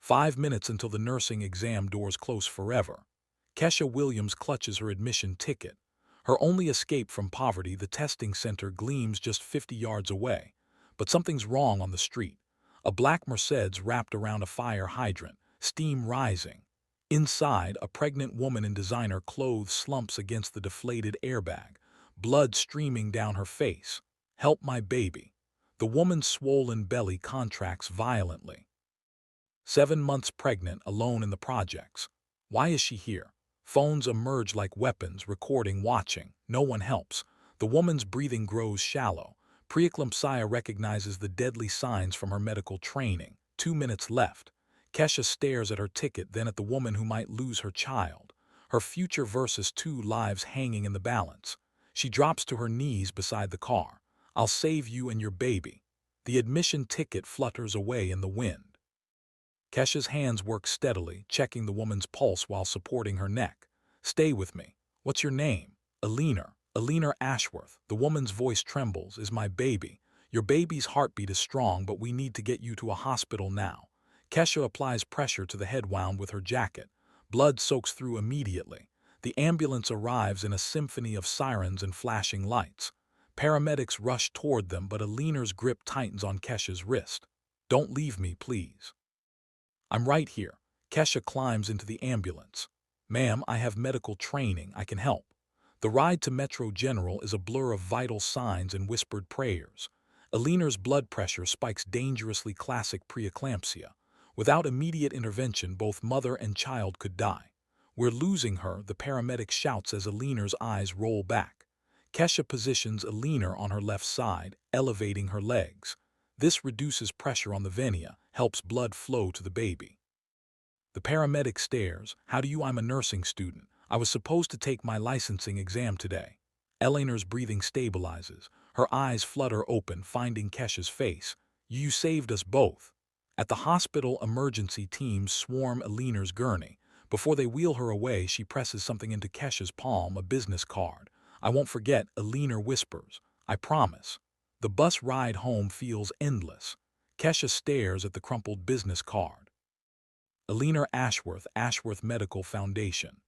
5 minutes until the nursing exam doors close forever. Kesha Williams clutches her admission ticket. Her only escape from poverty, the testing center, gleams just 50 yards away. But something's wrong on the street. A black Mercedes wrapped around a fire hydrant, steam rising. Inside, a pregnant woman in designer clothes slumps against the deflated airbag, blood streaming down her face. "Help my baby." The woman's swollen belly contracts violently. 7 months pregnant, alone in the projects. Why is she here? Phones emerge like weapons, recording, watching. No one helps. The woman's breathing grows shallow. Preeclampsia recognizes the deadly signs from her medical training. 2 minutes left. Kesha stares at her ticket, then at the woman who might lose her child. Her future versus 2 lives hanging in the balance. She drops to her knees beside the car. "I'll save you and your baby." The admission ticket flutters away in the wind. Kesha's hands work steadily, checking the woman's pulse while supporting her neck. "Stay with me. What's your name?" "Alina Ashworth." The woman's voice trembles. "Is my baby?" "Your baby's heartbeat is strong, but we need to get you to a hospital now." Kesha applies pressure to the head wound with her jacket. Blood soaks through immediately. The ambulance arrives in a symphony of sirens and flashing lights. Paramedics rush toward them, but Alina's grip tightens on Kesha's wrist. "Don't leave me, please." "I'm right here." Kesha climbs into the ambulance. "Ma'am, I have medical training. I can help." The ride to Metro General is a blur of vital signs and whispered prayers. Alina's blood pressure spikes dangerously, classic preeclampsia. Without immediate intervention, both mother and child could die. "We're losing her," the paramedic shouts as Alina's eyes roll back. Kesha positions Alina on her left side, elevating her legs. This reduces pressure on the vena, helps blood flow to the baby. The paramedic stares. "How do you? I'm a nursing student. I was supposed to take my licensing exam today." Eleanor's breathing stabilizes. Her eyes flutter open, finding Kesha's face. "You saved us both." At the hospital, emergency teams swarm Eleanor's gurney. Before they wheel her away, she presses something into Kesha's palm, a business card. "I won't forget," Eleanor whispers. "I promise." The bus ride home feels endless. Kesha stares at the crumpled business card. Alina Ashworth, Ashworth Medical Foundation.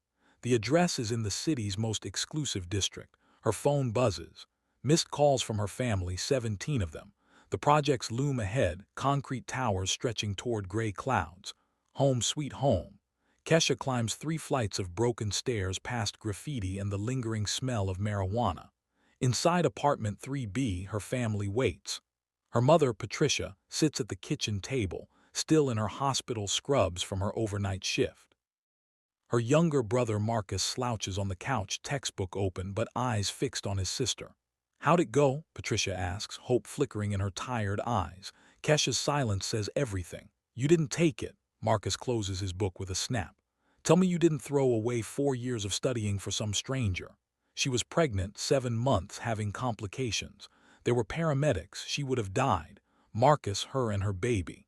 The address is in the city's most exclusive district. Her phone buzzes. Missed calls from her family, 17 of them. The projects loom ahead, concrete towers stretching toward gray clouds. Home sweet home. Kesha climbs 3 flights of broken stairs past graffiti and the lingering smell of marijuana. Inside apartment 3B, her family waits. Her mother, Patricia, sits at the kitchen table, still in her hospital scrubs from her overnight shift. Her younger brother, Marcus, slouches on the couch, textbook open but eyes fixed on his sister. "How'd it go?" Patricia asks, hope flickering in her tired eyes. Kesha's silence says everything. "You didn't take it." Marcus closes his book with a snap. "Tell me you didn't throw away 4 years of studying for some stranger." She was pregnant, 7 months, having complications. There were paramedics. She would have died. Marcus, her and her baby.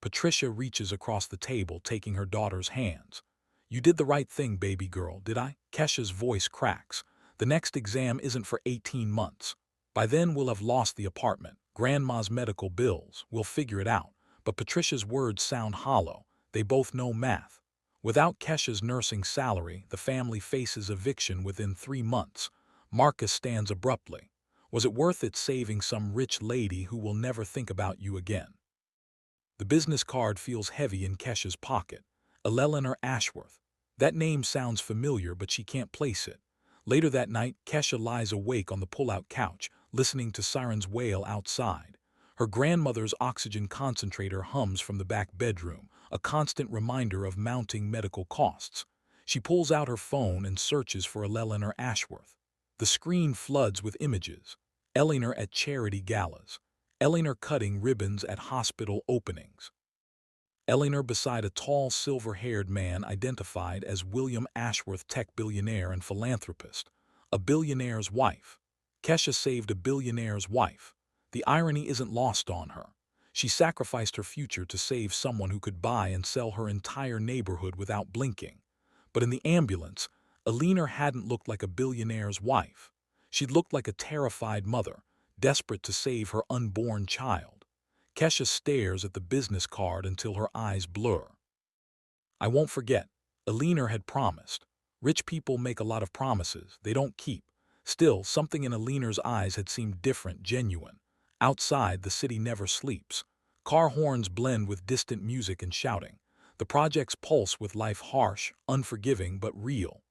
Patricia reaches across the table, taking her daughter's hands. "You did the right thing, baby girl, did I?" Kesha's voice cracks. "The next exam isn't for 18 months. By then we'll have lost the apartment, grandma's medical bills. We'll figure it out." But Patricia's words sound hollow. They both know math. Without Kesha's nursing salary, the family faces eviction within 3 months. Marcus stands abruptly. "Was it worth it, saving some rich lady who will never think about you again?" The business card feels heavy in Kesha's pocket. Eleanor Ashworth. That name sounds familiar, but she can't place it. Later that night, Kesha lies awake on the pull-out couch, listening to sirens wail outside. Her grandmother's oxygen concentrator hums from the back bedroom, a constant reminder of mounting medical costs. She pulls out her phone and searches for Eleanor Ashworth. The screen floods with images. Eleanor at charity galas. Eleanor cutting ribbons at hospital openings. Eleanor beside a tall, silver-haired man identified as William Ashworth, tech billionaire and philanthropist. A billionaire's wife. Kesha saved a billionaire's wife. The irony isn't lost on her. She sacrificed her future to save someone who could buy and sell her entire neighborhood without blinking. But in the ambulance, Eleanor hadn't looked like a billionaire's wife. She'd looked like a terrified mother, desperate to save her unborn child. Kesha stares at the business card until her eyes blur. I won't forget. Billionaire had promised. Rich people make a lot of promises they don't keep. Still, something in Billionaire's eyes had seemed different, genuine. Outside, the city never sleeps. Car horns blend with distant music and shouting. The projects pulse with life, harsh, unforgiving, but real.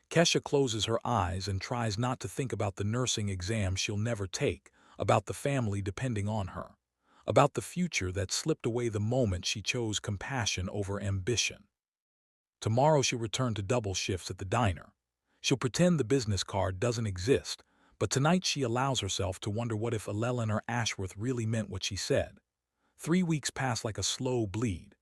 Kesha closes her eyes and tries not to think about the nursing exam she'll never take, about the family depending on her, about the future that slipped away the moment she chose compassion over ambition. Tomorrow she'll return to double shifts at the diner. She'll pretend the business card doesn't exist, but tonight she allows herself to wonder what if Llewellyn or Ashworth really meant what she said. 3 weeks pass like a slow bleed.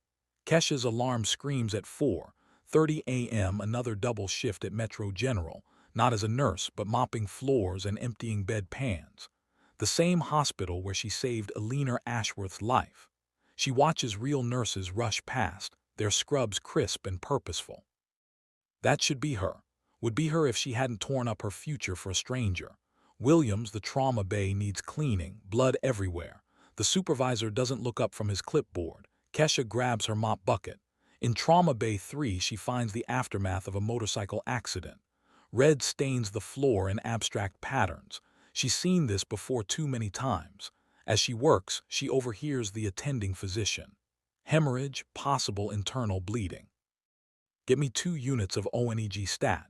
Kesha's alarm screams at 4:30 a.m. Another double shift at Metro General, not as a nurse but mopping floors and emptying bed pans. The same hospital where she saved Billionaire Ashworth's life. She watches real nurses rush past, their scrubs crisp and purposeful. That should be her. Would be her if she hadn't torn up her future for a stranger. Williams, the trauma bay, needs cleaning, blood everywhere. The supervisor doesn't look up from his clipboard. Kesha grabs her mop bucket. In Trauma Bay 3, she finds the aftermath of a motorcycle accident. Red stains the floor in abstract patterns. She's seen this before too many times. As she works, she overhears the attending physician. Hemorrhage, possible internal bleeding. Get me 2 units of ONEG stat.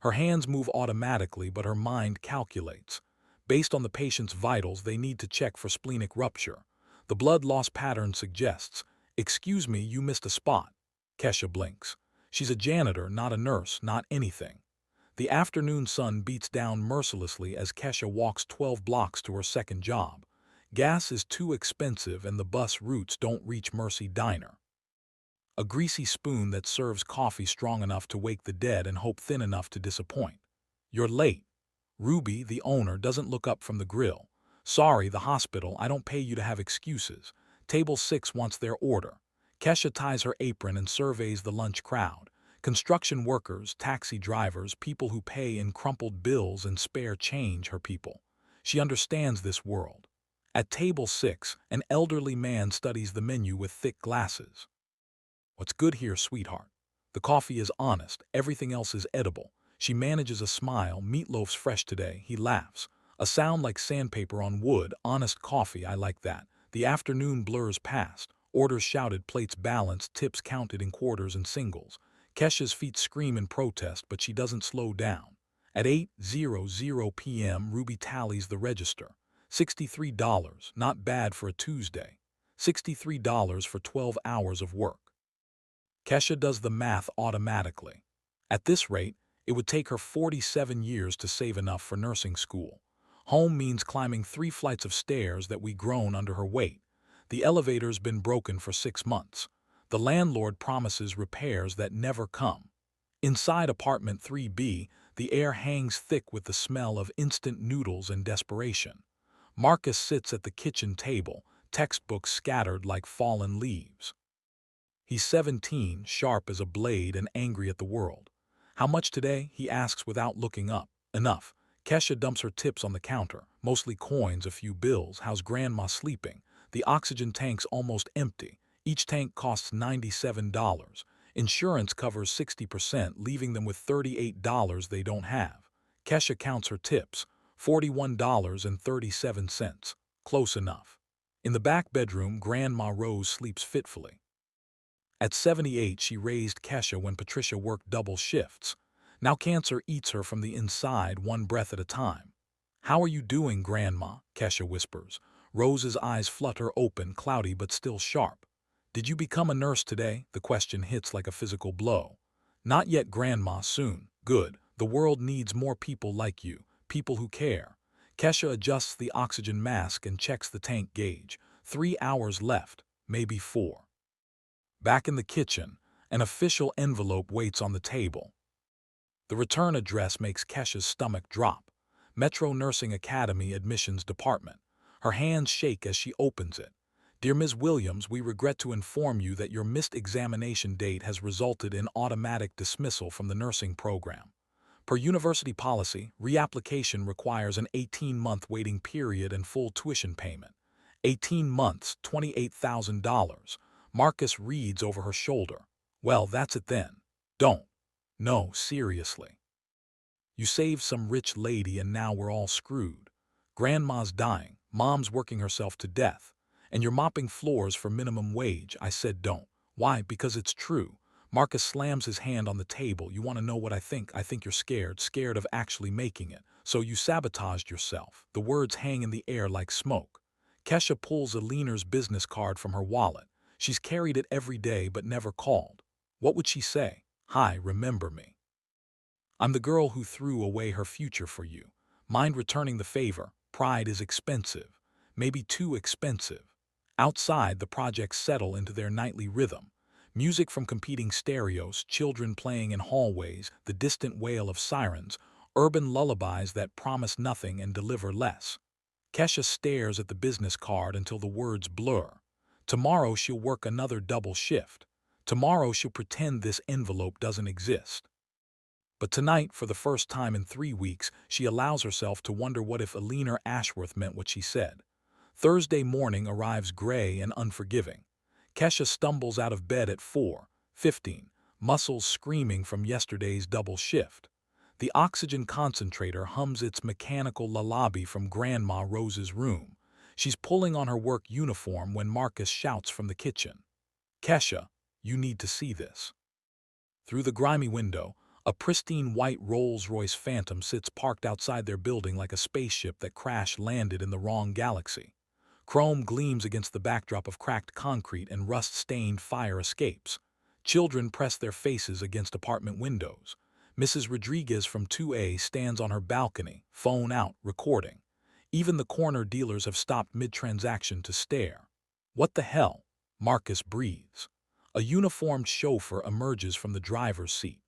Her hands move automatically, but her mind calculates. Based on the patient's vitals, they need to check for splenic rupture. The blood loss pattern suggests, "Excuse me, you missed a spot." Kesha blinks. She's a janitor, not a nurse, not anything. The afternoon sun beats down mercilessly as Kesha walks 12 blocks to her second job. Gas is too expensive and the bus routes don't reach Mercy Diner. A greasy spoon that serves coffee strong enough to wake the dead and hope thin enough to disappoint. You're late. Ruby, the owner, doesn't look up from the grill. Sorry, the hospital, I don't pay you to have excuses. Table 6 wants their order. Kesha ties her apron and surveys the lunch crowd. Construction workers, taxi drivers, people who pay in crumpled bills and spare change, her people. She understands this world. At table 6, an elderly man studies the menu with thick glasses. What's good here, sweetheart? The coffee is honest, everything else is edible. She manages a smile. Meatloaf's fresh today, he laughs. A sound like sandpaper on wood. Honest coffee, I like that. The afternoon blurs past. Orders shouted, plates balanced, tips counted in quarters and singles. Kesha's feet scream in protest, but she doesn't slow down. At 8:00 p.m., Ruby tallies the register. $63, not bad for a Tuesday. $63 for 12 hours of work. Kesha does the math automatically. At this rate, it would take her 47 years to save enough for nursing school. Home means climbing 3 flights of stairs that we groan under her weight. The elevator's been broken for 6 months. The landlord promises repairs that never come. Inside apartment 3B, the air hangs thick with the smell of instant noodles and desperation. Marcus sits at the kitchen table, textbooks scattered like fallen leaves. He's 17, sharp as a blade and angry at the world. How much today? He asks without looking up. Enough. Kesha dumps her tips on the counter, mostly coins, a few bills. How's Grandma sleeping? The oxygen tank's almost empty. Each tank costs $97. Insurance covers 60%, leaving them with $38 they don't have. Kesha counts her tips. $41.37. Close enough. In the back bedroom, Grandma Rose sleeps fitfully. At 78, she raised Kesha when Patricia worked double shifts. Now cancer eats her from the inside, one breath at a time. "How are you doing, Grandma?" Kesha whispers. Rose's eyes flutter open, cloudy but still sharp. "Did you become a nurse today?" The question hits like a physical blow. "Not yet, Grandma, soon." "Good. The world needs more people like you, people who care." Kesha adjusts the oxygen mask and checks the tank gauge. 3 hours left, maybe 4. Back in the kitchen, an official envelope waits on the table. The return address makes Kesha's stomach drop. Metro Nursing Academy Admissions Department. Her hands shake as she opens it. "Dear Ms. Williams, we regret to inform you that your missed examination date has resulted in automatic dismissal from the nursing program. Per university policy, reapplication requires an 18-month waiting period and full tuition payment. 18 months, $28,000. Marcus reads over her shoulder. Well, that's it then. Don't. No, seriously. You saved some rich lady and now we're all screwed. Grandma's dying, mom's working herself to death, and you're mopping floors for minimum wage. I said don't. Why? Because it's true. Marcus slams his hand on the table. You want to know what I think? I think you're scared of actually making it. So you sabotaged yourself. The words hang in the air like smoke. Keisha pulls Alina's business card from her wallet. She's carried it every day but never called. What would she say? Hi, remember me. I'm the girl who threw away her future for you. Mind returning the favor? Pride is expensive. Maybe too expensive. Outside, the projects settle into their nightly rhythm. Music from competing stereos, children playing in hallways, the distant wail of sirens, urban lullabies that promise nothing and deliver less. Keisha stares at the business card until the words blur. Tomorrow she'll work another double shift. Tomorrow she'll pretend this envelope doesn't exist. But tonight, for the first time in 3 weeks, she allows herself to wonder what if Alina Ashworth meant what she said. Thursday morning arrives gray and unforgiving. Keisha stumbles out of bed at 4:15, muscles screaming from yesterday's double shift. The oxygen concentrator hums its mechanical lullaby from Grandma Rose's room. She's pulling on her work uniform when Marcus shouts from the kitchen. Keisha, you need to see this. Through the grimy window, a pristine white Rolls-Royce Phantom sits parked outside their building like a spaceship that crash-landed in the wrong galaxy. Chrome gleams against the backdrop of cracked concrete and rust-stained fire escapes. Children press their faces against apartment windows. Mrs. Rodriguez from 2A stands on her balcony, phone out, recording. Even the corner dealers have stopped mid-transaction to stare. What the hell? Marcus breathes. A uniformed chauffeur emerges from the driver's seat.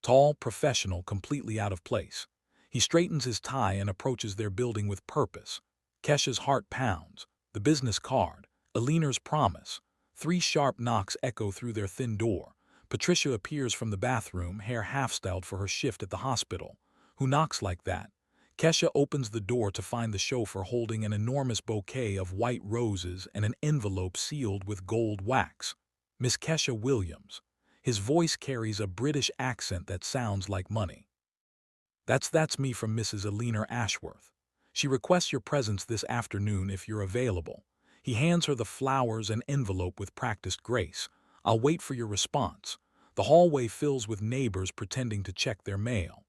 Tall, professional, completely out of place. He straightens his tie and approaches their building with purpose. Keisha's heart pounds. The business card. Alina's promise. 3 sharp knocks echo through their thin door. Patricia appears from the bathroom, hair half-styled for her shift at the hospital. Who knocks like that? Keisha opens the door to find the chauffeur holding an enormous bouquet of white roses and an envelope sealed with gold wax. Miss Keisha Williams. His voice carries a British accent that sounds like money. That's me from Mrs. Alina Ashworth. She requests your presence this afternoon if you're available. He hands her the flowers and envelope with practiced grace. I'll wait for your response. The hallway fills with neighbors pretending to check their mail.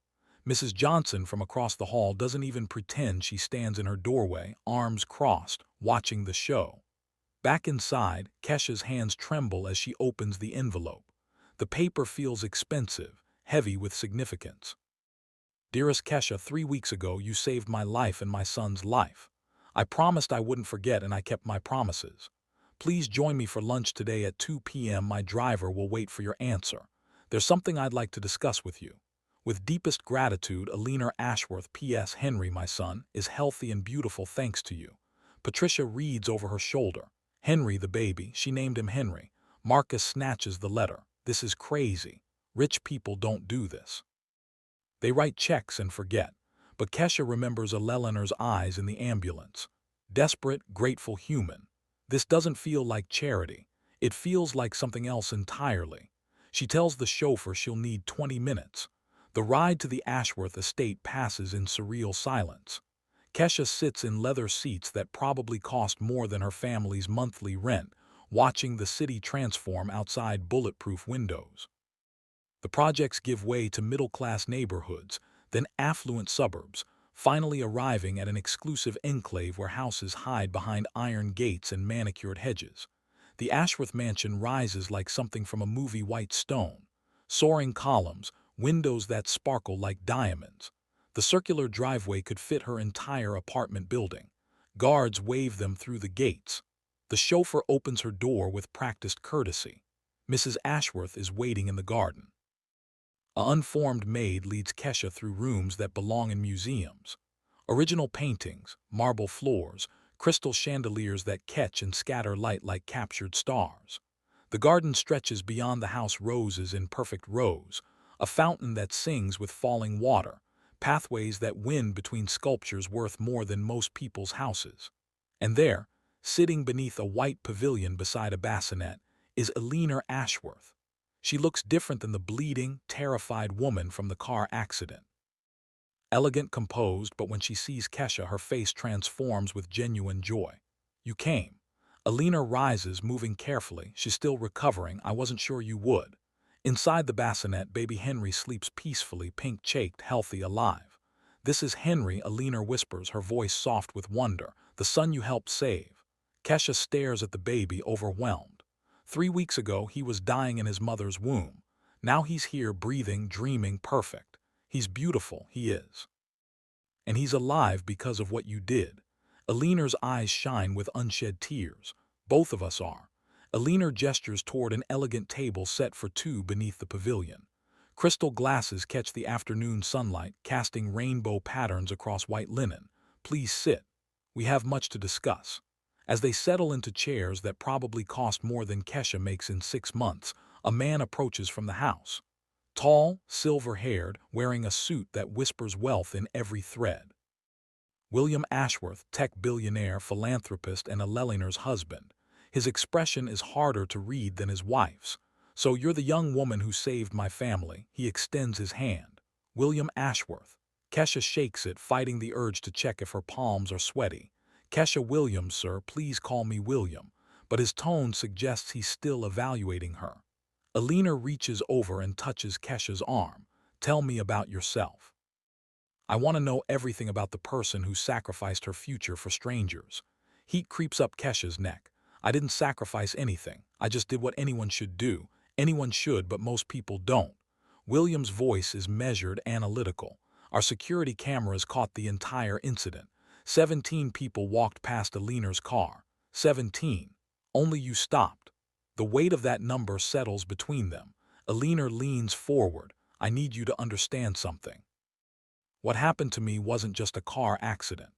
Mrs. Johnson from across the hall doesn't even pretend. She stands in her doorway, arms crossed, watching the show. Back inside, Keisha's hands tremble as she opens the envelope. The paper feels expensive, heavy with significance. Dearest Keisha, 3 weeks ago you saved my life and my son's life. I promised I wouldn't forget and I kept my promises. Please join me for lunch today at 2 p.m. My driver will wait for your answer. There's something I'd like to discuss with you. With deepest gratitude, Alina Ashworth. P.S. Henry, my son, is healthy and beautiful thanks to you. Patricia reads over her shoulder. Henry the baby, she named him Henry. Marcus snatches the letter. This is crazy. Rich people don't do this. They write checks and forget. But Keisha remembers Eleanor's eyes in the ambulance. Desperate, grateful human. This doesn't feel like charity. It feels like something else entirely. She tells the chauffeur she'll need 20 minutes. The ride to the Ashworth estate passes in surreal silence. Keisha sits in leather seats that probably cost more than her family's monthly rent, watching the city transform outside bulletproof windows. The projects give way to middle-class neighborhoods, then affluent suburbs, finally arriving at an exclusive enclave where houses hide behind iron gates and manicured hedges. The Ashworth mansion rises like something from a movie. White stone, soaring columns, windows that sparkle like diamonds. The circular driveway could fit her entire apartment building. Guards wave them through the gates. The chauffeur opens her door with practiced courtesy. Mrs. Ashworth is waiting in the garden. An unformed maid leads Keisha through rooms that belong in museums. Original paintings, marble floors, crystal chandeliers that catch and scatter light like captured stars. The garden stretches beyond the house, roses in perfect rows, a fountain that sings with falling water, pathways that wind between sculptures worth more than most people's houses. And there, Sitting beneath a white pavilion beside a bassinet is Eleanor Ashworth. She looks different than the bleeding, terrified woman from the car accident. Elegant, composed, but when she sees Keisha, her face transforms with genuine joy. You came. Eleanor rises, moving carefully. She's still recovering. I wasn't sure you would. Inside the bassinet, baby Henry sleeps peacefully, pink-cheeked, healthy, alive. This is Henry, Eleanor whispers, her voice soft with wonder. The son you helped save. Keisha stares at the baby, overwhelmed. 3 weeks ago, he was dying in his mother's womb. Now he's here, breathing, dreaming, perfect. He's beautiful, he is. And he's alive because of what you did. Eleanor's eyes shine with unshed tears. Both of us are. Eleanor gestures toward an elegant table set for two beneath the pavilion. Crystal glasses catch the afternoon sunlight, casting rainbow patterns across white linen. Please sit. We have much to discuss. As they settle into chairs that probably cost more than Keisha makes in 6 months, a man approaches from the house. Tall, silver-haired, wearing a suit that whispers wealth in every thread. William Ashworth, tech billionaire, philanthropist, and Eleanor's husband. His expression is harder to read than his wife's. So you're the young woman who saved my family. He extends his hand. William Ashworth. Keisha shakes it, fighting the urge to check if her palms are sweaty. Keisha. William, sir, please call me William. But his tone suggests he's still evaluating her. Eleanor reaches over and touches Keisha's arm. Tell me about yourself. I want to know everything about the person who sacrificed her future for strangers. Heat creeps up Keisha's neck. I didn't sacrifice anything. I just did what anyone should do. Anyone should, but most people don't. William's voice is measured, analytical. Our security cameras caught the entire incident. 17 people walked past Eleanor's car. 17. Only you stopped. The weight of that number settles between them. Eleanor leans forward. I need you to understand something. What happened to me wasn't just a car accident.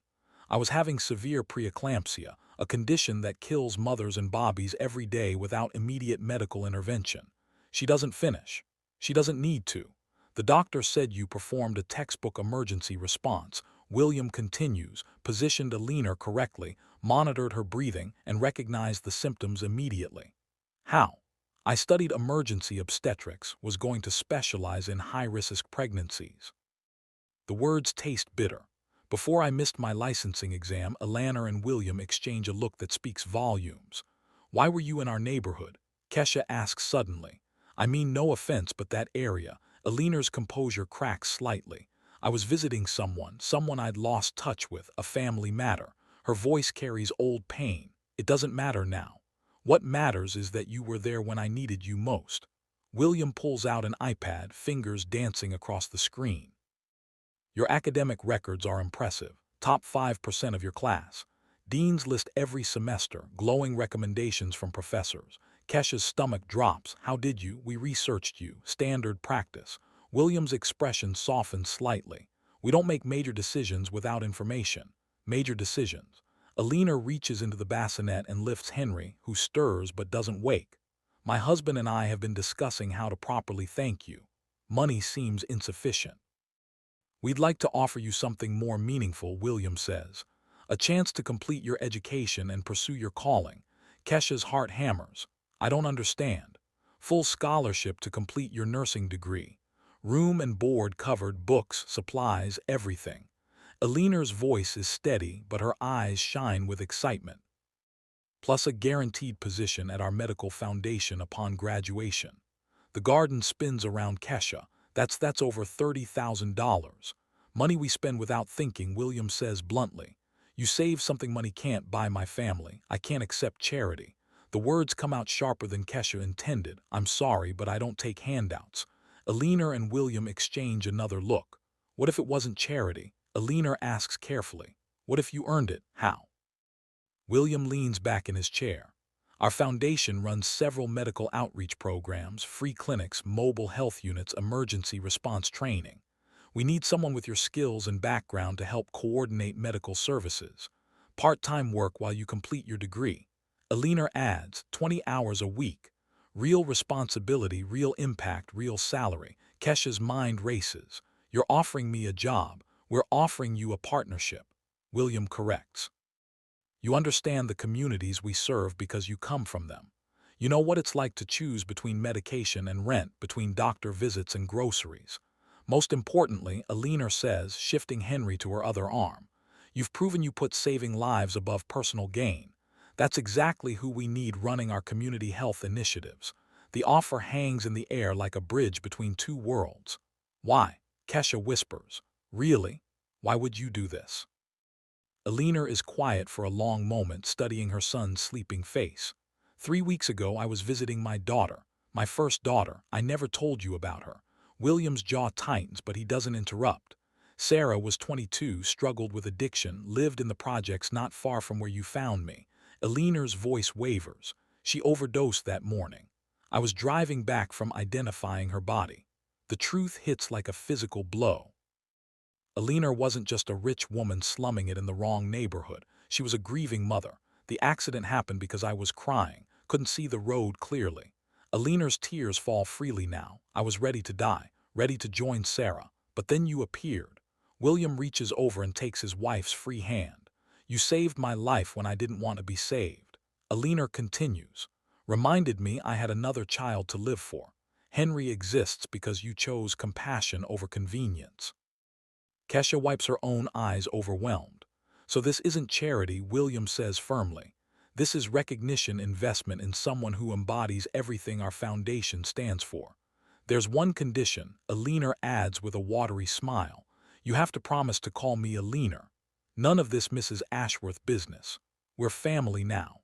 I was having severe preeclampsia, a condition that kills mothers and bobbies every day without immediate medical intervention. She doesn't finish. She doesn't need to. The doctor said you performed a textbook emergency response. William continues, positioned Eleanor correctly, monitored her breathing, and recognized the symptoms immediately. How? I studied emergency obstetrics, was going to specialize in high-risk pregnancies. The words taste bitter. Before I missed my licensing exam, Eleanor and William exchange a look that speaks volumes. Why were you in our neighborhood? Keisha asks suddenly. I mean no offense, but that area. Eleanor's composure cracks slightly. I was visiting someone I'd lost touch with, a family matter. Her voice carries old pain. It doesn't matter now. What matters is that you were there when I needed you most. William pulls out an iPad, fingers dancing across the screen. Your academic records are impressive. Top 5% of your class. Deans list every semester, glowing recommendations from professors. Keisha's stomach drops. How did you? We researched you. Standard practice. William's expression softens slightly. We don't make major decisions without information. Major decisions. Eleanor reaches into the bassinet and lifts Henry, who stirs but doesn't wake. My husband and I have been discussing how to properly thank you. Money seems insufficient. We'd like to offer you something more meaningful, William says. A chance to complete your education and pursue your calling. Keisha's heart hammers. I don't understand. Full scholarship to complete your nursing degree. Room and board covered, books, supplies, everything. Eleanor's voice is steady, but her eyes shine with excitement. Plus a guaranteed position at our medical foundation upon graduation. The garden spins around Keisha. That's over $30,000. Money we spend without thinking, William says bluntly. You save something money can't buy. My family. I can't accept charity. The words come out sharper than Keisha intended. I'm sorry, but I don't take handouts. Eleanor and William exchange another look. What if it wasn't charity? Eleanor asks carefully. What if you earned it? How? William leans back in his chair. Our foundation runs several medical outreach programs, free clinics, mobile health units, emergency response training. We need someone with your skills and background to help coordinate medical services. Part-time work while you complete your degree. Eleanor adds, 20 hours a week. Real responsibility, real impact, real salary. Keisha's mind races. You're offering me a job. We're offering you a partnership. William corrects. You understand the communities we serve because you come from them. You know what it's like to choose between medication and rent, between doctor visits and groceries. Most importantly, Alina says, shifting Henry to her other arm, you've proven you put saving lives above personal gain. That's exactly who we need running our community health initiatives. The offer hangs in the air like a bridge between two worlds. Why? Keisha whispers. Really? Why would you do this? Alina is quiet for a long moment, studying her son's sleeping face. 3 weeks ago, I was visiting my daughter, my first daughter. I never told you about her. William's jaw tightens, but he doesn't interrupt. Sarah was 22, struggled with addiction, lived in the projects not far from where you found me. Alina's voice wavers. She overdosed that morning. I was driving back from identifying her body. The truth hits like a physical blow. Alina wasn't just a rich woman slumming it in the wrong neighborhood. She was a grieving mother. The accident happened because I was crying, couldn't see the road clearly. Alina's tears fall freely now. I was ready to die, ready to join Sarah. But then you appeared. William reaches over and takes his wife's free hand. You saved my life when I didn't want to be saved. Alina continues. Reminded me I had another child to live for. Henry exists because you chose compassion over convenience. Keisha wipes her own eyes, overwhelmed. So this isn't charity, William says firmly. This is recognition, investment in someone who embodies everything our foundation stands for. There's one condition, Alina adds with a watery smile. You have to promise to call me Alina. None of this Mrs. Ashworth business. We're family now.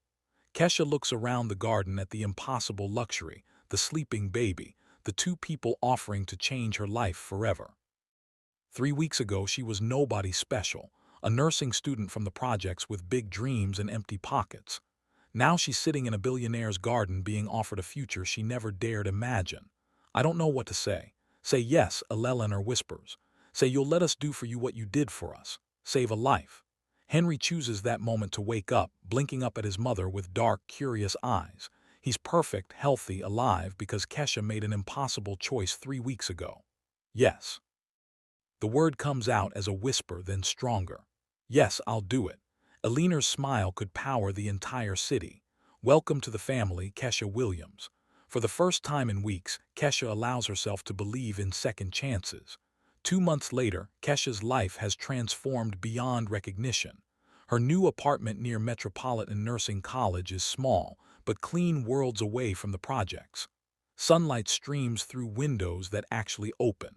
Keisha looks around the garden at the impossible luxury, the sleeping baby, the two people offering to change her life forever. 3 weeks ago, she was nobody special, a nursing student from the projects with big dreams and empty pockets. Now she's sitting in a billionaire's garden being offered a future she never dared imagine. I don't know what to say. Say yes, Eleanor whispers. Say you'll let us do for you what you did for us. Save a life. Henry chooses that moment to wake up, blinking up at his mother with dark, curious eyes. He's perfect, healthy, alive because Keisha made an impossible choice 3 weeks ago. Yes. The word comes out as a whisper, then stronger. Yes, I'll do it. Alina's smile could power the entire city. Welcome to the family, Keisha Williams. For the first time in weeks, Keisha allows herself to believe in second chances. 2 months later, Keisha's life has transformed beyond recognition. Her new apartment near Metropolitan Nursing College is small, but clean, worlds away from the projects. Sunlight streams through windows that actually open.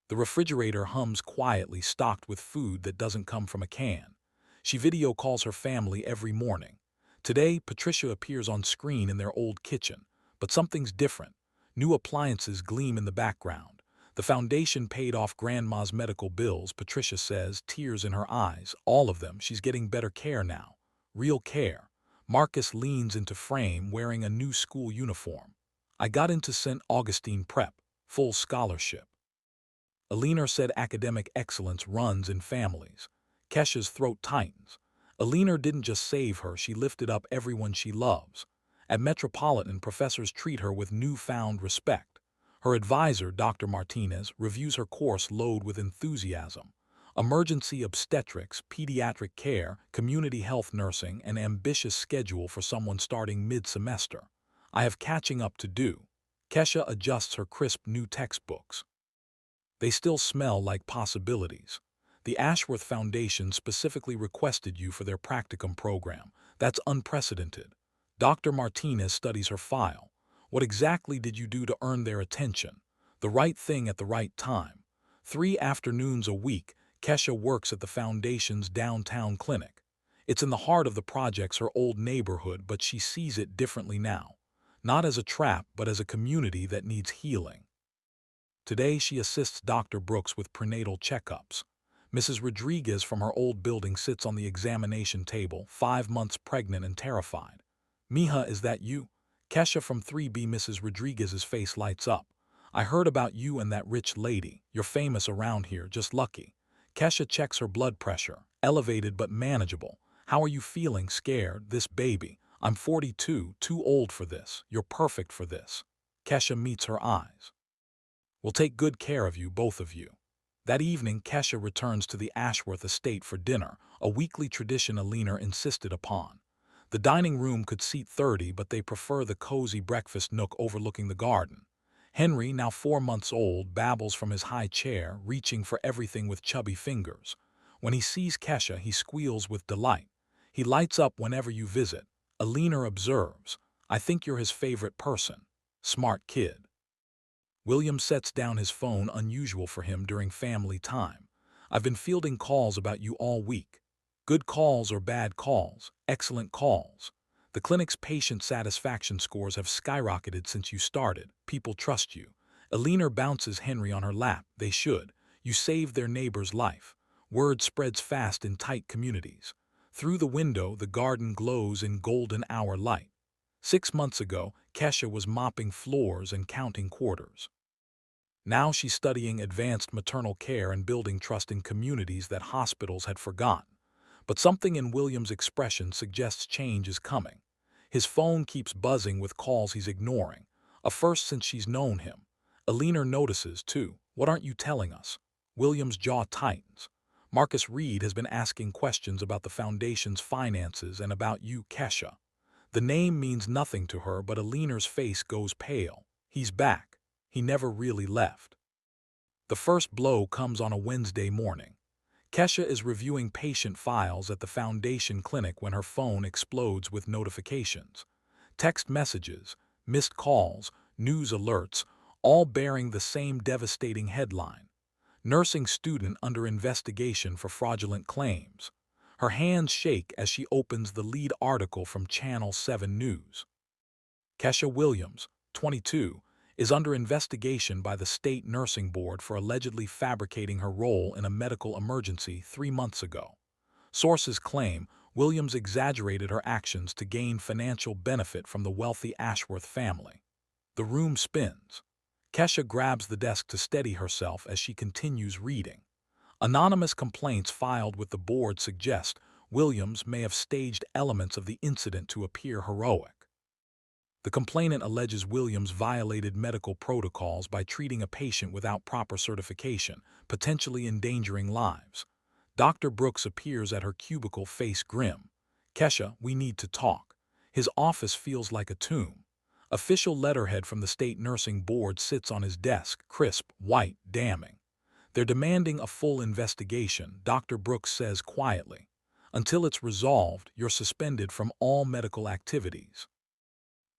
The refrigerator hums quietly, stocked with food that doesn't come from a can. She video calls her family every morning. Today, Patricia appears on screen in their old kitchen, but something's different. New appliances gleam in the background. The foundation paid off Grandma's medical bills, Patricia says, tears in her eyes. All of them. She's getting better care now. Real care. Marcus leans into frame, wearing a new school uniform. I got into St. Augustine Prep, full scholarship. Alina said academic excellence runs in families. Keisha's throat tightens. Alina didn't just save her, she lifted up everyone she loves. At Metropolitan, professors treat her with newfound respect. Her advisor, Dr. Martinez, reviews her course load with enthusiasm. Emergency obstetrics, pediatric care, community health nursing, an ambitious schedule for someone starting mid-semester. I have catching up to do. Keisha adjusts her crisp new textbooks. They still smell like possibilities. The Ashworth Foundation specifically requested you for their practicum program. That's unprecedented. Dr. Martinez studies her file. What exactly did you do to earn their attention? The right thing at the right time. 3 afternoons a week, Keisha works at the Foundation's downtown clinic. It's in the heart of the projects, her old neighborhood, but she sees it differently now. Not as a trap, but as a community that needs healing. Today, she assists Dr. Brooks with prenatal checkups. Mrs. Rodriguez from her old building sits on the examination table, 5 months pregnant and terrified. Mija, is that you? Keisha from 3B, Mrs. Rodriguez's face lights up. I heard about you and that rich lady. You're famous around here, just lucky. Keisha checks her blood pressure, elevated but manageable. How are you feeling? Scared? This baby. I'm 42, too old for this. You're perfect for this. Keisha meets her eyes. We'll take good care of you, both of you. That evening, Kesha returns to the Ashworth estate for dinner, a weekly tradition Alina insisted upon. The dining room could seat 30, but they prefer the cozy breakfast nook overlooking the garden. Henry, now 4 months old, babbles from his high chair, reaching for everything with chubby fingers. When he sees Kesha, he squeals with delight. He lights up whenever you visit. Alina observes, "I think you're his favorite person." Smart kid. William sets down his phone, unusual for him during family time. "I've been fielding calls about you all week. Good calls or bad calls, excellent calls. The clinic's patient satisfaction scores have skyrocketed since you started. People trust you." Alina bounces Henry on her lap. "They should. You saved their neighbor's life." Word spreads fast in tight communities. Through the window, the garden glows in golden hour light. 6 months ago, Kesha was mopping floors and counting quarters. Now she's studying advanced maternal care and building trust in communities that hospitals had forgotten. But something in William's expression suggests change is coming. His phone keeps buzzing with calls he's ignoring, a first since she's known him. Alina notices, too. "What aren't you telling us?" William's jaw tightens. "Marcus Reed has been asking questions about the foundation's finances and about you, Kesha." The name means nothing to her, but Alina's face goes pale. He's back. He never really left. The first blow comes on a Wednesday morning. Kesha is reviewing patient files at the Foundation clinic when her phone explodes with notifications. Text messages, missed calls, news alerts, all bearing the same devastating headline: "Nursing student under investigation for fraudulent claims." Her hands shake as she opens the lead article from Channel 7 News. Kesha Williams, 22, is under investigation by the state nursing board for allegedly fabricating her role in a medical emergency 3 months ago. Sources claim Williams exaggerated her actions to gain financial benefit from the wealthy Ashworth family. The room spins. Kesha grabs the desk to steady herself as she continues reading. Anonymous complaints filed with the board suggest Williams may have staged elements of the incident to appear heroic. The complainant alleges Williams violated medical protocols by treating a patient without proper certification, potentially endangering lives. Dr. Brooks appears at her cubicle, face grim. "Kesha, we need to talk." His office feels like a tomb. Official letterhead from the state nursing board sits on his desk, crisp, white, damning. "They're demanding a full investigation," Dr. Brooks says quietly. "Until it's resolved, you're suspended from all medical activities.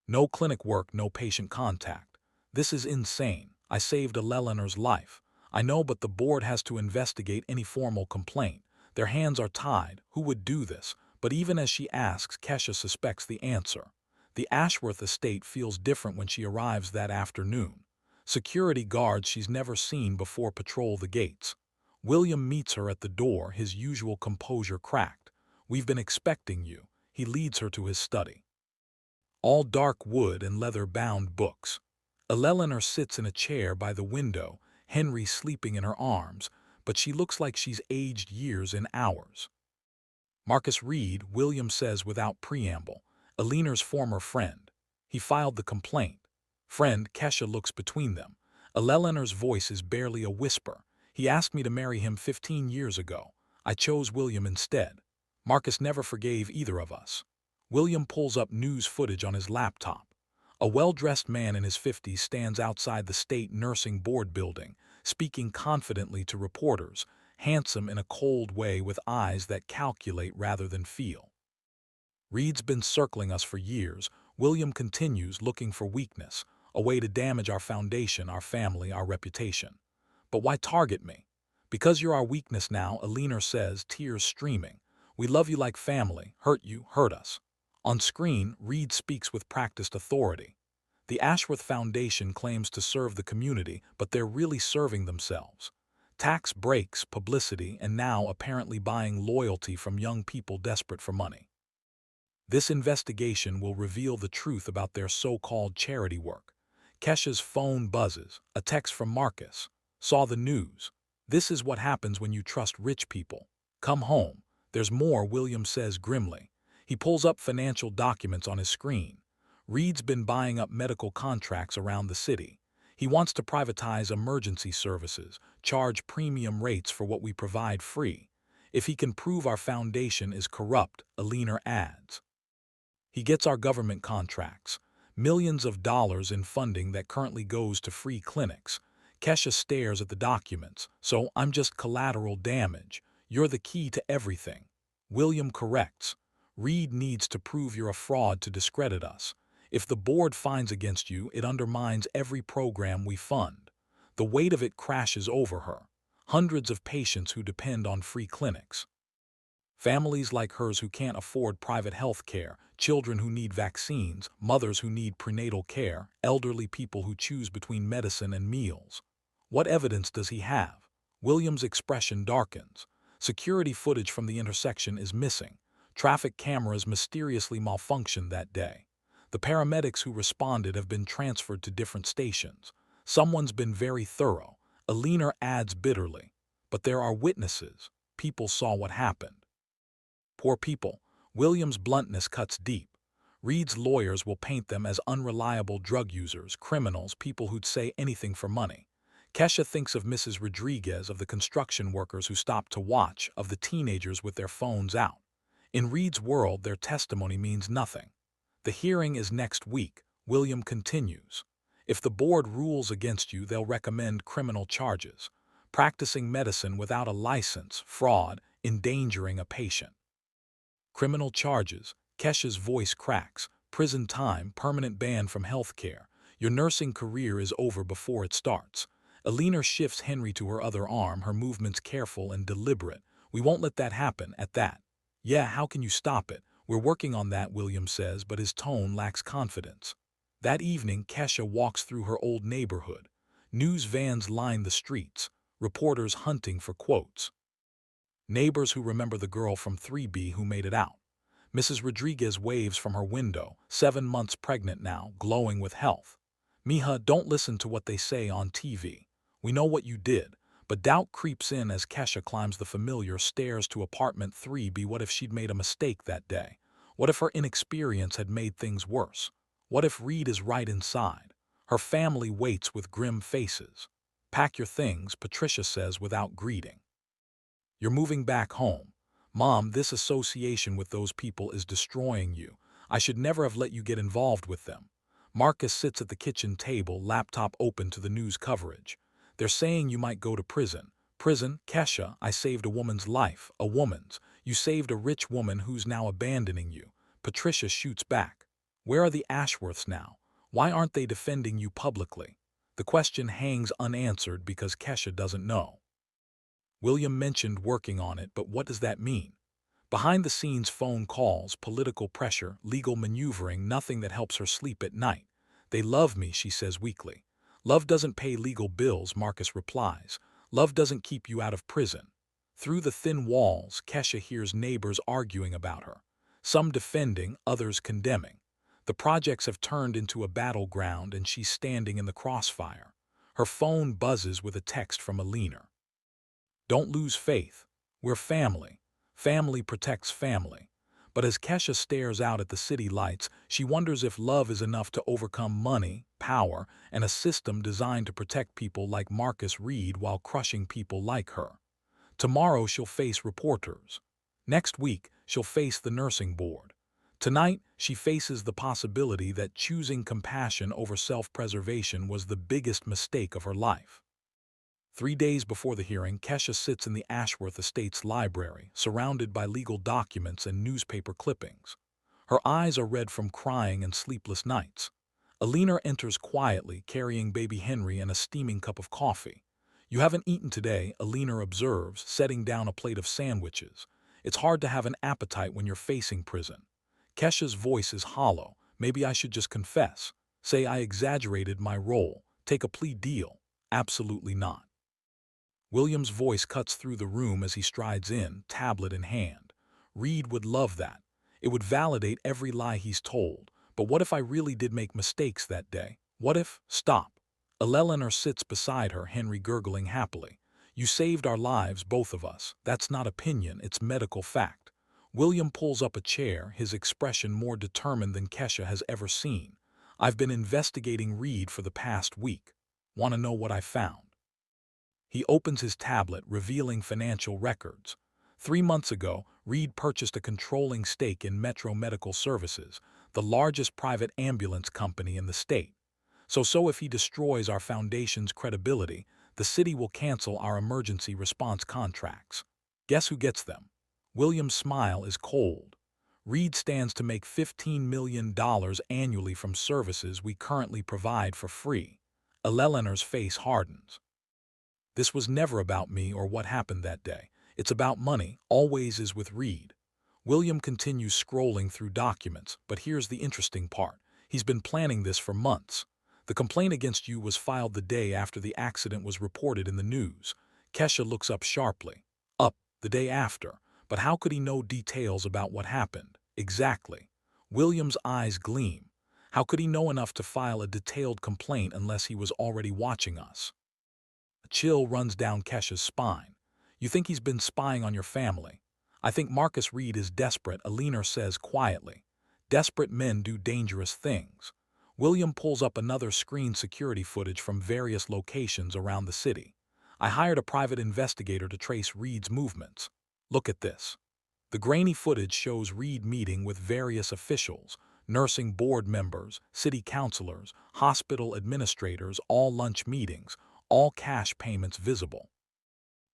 No clinic work, no patient contact." "This is insane. I saved Eleanor's life." "I know, but the board has to investigate any formal complaint. Their hands are tied. Who would do this?" But even as she asks, Kesha suspects the answer. The Ashworth estate feels different when she arrives that afternoon. Security guards she's never seen before patrol the gates. William meets her at the door, his usual composure cracked. "We've been expecting you." He leads her to his study. All dark wood and leather-bound books. Eleanor sits in a chair by the window, Henry sleeping in her arms, but she looks like she's aged years in hours. "Marcus Reed," William says without preamble, Alina's former friend. "He filed the complaint." "Friend," Kesha looks between them. Eleanor's voice is barely a whisper. "He asked me to marry him 15 years ago. I chose William instead. Marcus never forgave either of us." William pulls up news footage on his laptop. A well-dressed man in his 50s stands outside the state nursing board building, speaking confidently to reporters, handsome in a cold way with eyes that calculate rather than feel. "Reed's been circling us for years," William continues, looking for weakness, "a way to damage our foundation, our family, our reputation." "But why target me?" "Because you're our weakness now," Alina says, tears streaming. "We love you like family. Hurt you, hurt us." On screen, Reed speaks with practiced authority. "The Ashworth Foundation claims to serve the community, but they're really serving themselves. Tax breaks, publicity, and now apparently buying loyalty from young people desperate for money. This investigation will reveal the truth about their so-called charity work." Kesha's phone buzzes. A text from Marcus. "Saw the news. This is what happens when you trust rich people. Come home." "There's more," William says grimly. He pulls up financial documents on his screen. Reed's been buying up medical contracts around the city. He wants to privatize emergency services, charge premium rates for what we provide free. If he can prove our foundation is corrupt, Billionaire adds. He gets our government contracts, millions of dollars in funding that currently goes to free clinics. Keisha stares at the documents. So I'm just collateral damage. You're the key to everything. William corrects. Reed needs to prove you're a fraud to discredit us. If the board finds against you, it undermines every program we fund. The weight of it crashes over her. Hundreds of patients who depend on free clinics. Families like hers who can't afford private health care, children who need vaccines, mothers who need prenatal care, elderly people who choose between medicine and meals. What evidence does he have? William's expression darkens. Security footage from the intersection is missing. Traffic cameras mysteriously malfunctioned that day. The paramedics who responded have been transferred to different stations. Someone's been very thorough. Billionaire adds bitterly. But there are witnesses. People saw what happened. Poor people. William's bluntness cuts deep. Reed's lawyers will paint them as unreliable drug users, criminals, people who'd say anything for money. Keisha thinks of Mrs. Rodriguez, of the construction workers who stopped to watch, of the teenagers with their phones out. In Reed's world, their testimony means nothing. The hearing is next week. William continues. If the board rules against you, they'll recommend criminal charges. Practicing medicine without a license, fraud, endangering a patient. Criminal charges. Keisha's voice cracks. Prison time, permanent ban from health care. Your nursing career is over before it starts. Billionaire shifts Henry to her other arm, her movements careful and deliberate. We won't let that happen, at that. Yeah, how can you stop it? We're working on that, William says, but his tone lacks confidence. That evening, Keisha walks through her old neighborhood. News vans line the streets, reporters hunting for quotes. Neighbors who remember the girl from 3B who made it out. Mrs. Rodriguez waves from her window, 7 months pregnant now, glowing with health. Mija, don't listen to what they say on TV. We know what you did, but doubt creeps in as Keisha climbs the familiar stairs to apartment 3B. What if she'd made a mistake that day? What if her inexperience had made things worse? What if Reed is right inside? Her family waits with grim faces. Pack your things, Patricia says without greeting. You're moving back home. Mom, this association with those people is destroying you. I should never have let you get involved with them. Marcus sits at the kitchen table, laptop open to the news coverage. They're saying you might go to prison. Prison? Keisha, I saved a woman's life. A woman's. You saved a rich woman who's now abandoning you. Patricia shoots back. Where are the Ashworths now? Why aren't they defending you publicly? The question hangs unanswered because Keisha doesn't know. William mentioned working on it, but what does that mean? Behind-the-scenes phone calls, political pressure, legal maneuvering, nothing that helps her sleep at night. They love me, she says weakly. Love doesn't pay legal bills, Marcus replies. Love doesn't keep you out of prison. Through the thin walls, Keisha hears neighbors arguing about her. Some defending, others condemning. The projects have turned into a battleground and she's standing in the crossfire. Her phone buzzes with a text from Billionaire. Don't lose faith. We're family. Family protects family. But as Keisha stares out at the city lights, she wonders if love is enough to overcome money, power, and a system designed to protect people like Marcus Reed while crushing people like her. Tomorrow she'll face reporters. Next week, she'll face the nursing board. Tonight, she faces the possibility that choosing compassion over self-preservation was the biggest mistake of her life. 3 days before the hearing, Keisha sits in the Ashworth Estates library, surrounded by legal documents and newspaper clippings. Her eyes are red from crying and sleepless nights. Billionaire enters quietly, carrying baby Henry and a steaming cup of coffee. You haven't eaten today, Billionaire observes, setting down a plate of sandwiches. It's hard to have an appetite when you're facing prison. Keisha's voice is hollow. Maybe I should just confess. Say I exaggerated my role. Take a plea deal. Absolutely not. William's voice cuts through the room as he strides in, tablet in hand. Reed would love that. It would validate every lie he's told. But what if I really did make mistakes that day? What if? Stop. Billionaire sits beside her, Henry gurgling happily. You saved our lives, both of us. That's not opinion, it's medical fact. William pulls up a chair, his expression more determined than Keisha has ever seen. I've been investigating Reed for the past week. Want to know what I found? He opens his tablet, revealing financial records. 3 months ago, Reed purchased a controlling stake in Metro Medical Services, the largest private ambulance company in the state. So if he destroys our foundation's credibility, the city will cancel our emergency response contracts. Guess who gets them? William's smile is cold. Reed stands to make $15 million annually from services we currently provide for free. Eleanor's face hardens. This was never about me or what happened that day. It's about money, always is with Reed. William continues scrolling through documents, but here's the interesting part. He's been planning this for months. The complaint against you was filed the day after the accident was reported in the news. Keisha looks up sharply. Up, the day after. But how could he know details about what happened? Exactly. William's eyes gleam. How could he know enough to file a detailed complaint unless he was already watching us? A chill runs down Keisha's spine. You think he's been spying on your family? I think Marcus Reed is desperate, Eleanor says quietly. Desperate men do dangerous things. William pulls up another screen security footage from various locations around the city. I hired a private investigator to trace Reed's movements. Look at this. The grainy footage shows Reed meeting with various officials, nursing board members, city councilors, hospital administrators, all lunch meetings, all cash payments visible.